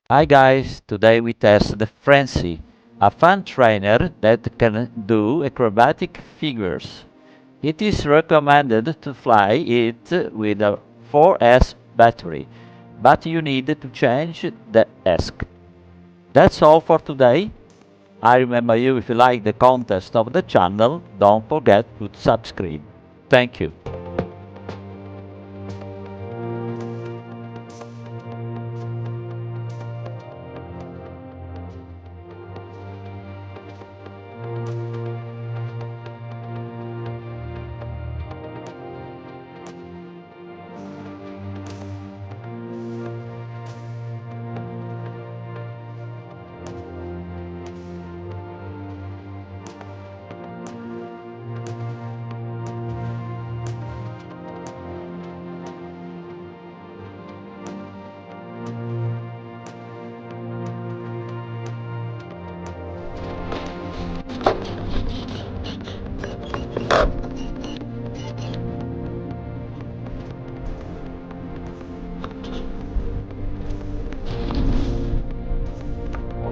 Hi guys, today we test the Frenzy, a fun trainer that can do acrobatic figures. It is recommended to fly it with a 4S battery, but you need to change the ESC. That's all for today. I remember you, if you like the contest of the channel, don't forget to subscribe. Thank you.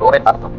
Motore parto.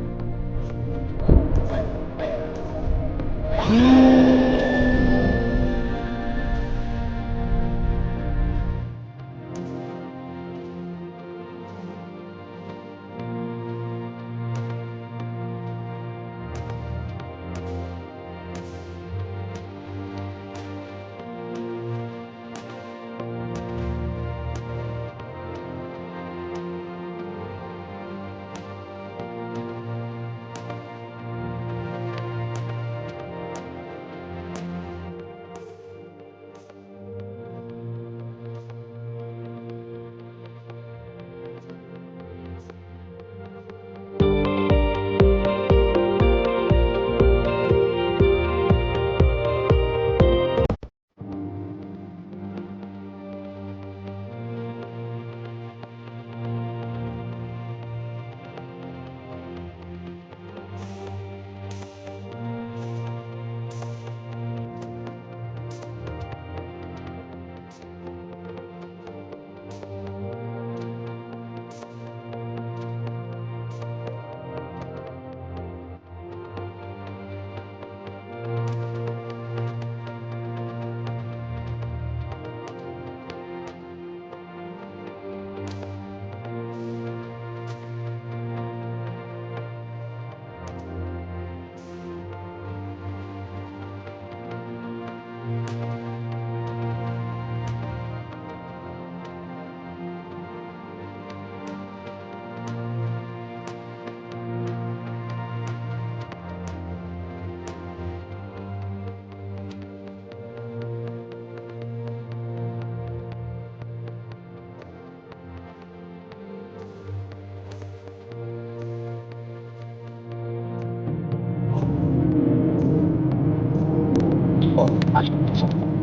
Oh, mati.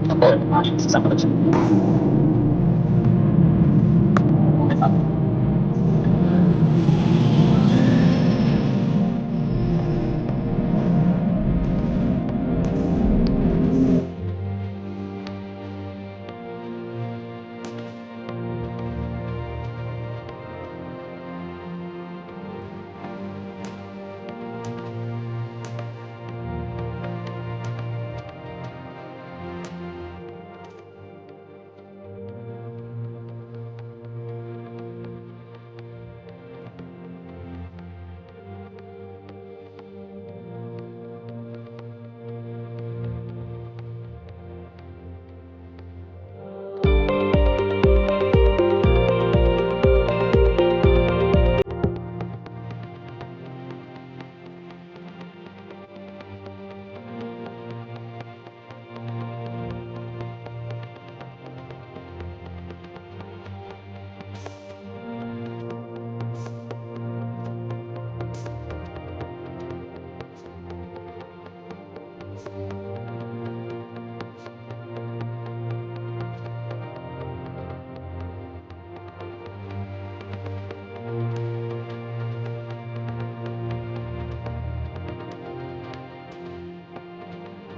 Motore, mati. 60%.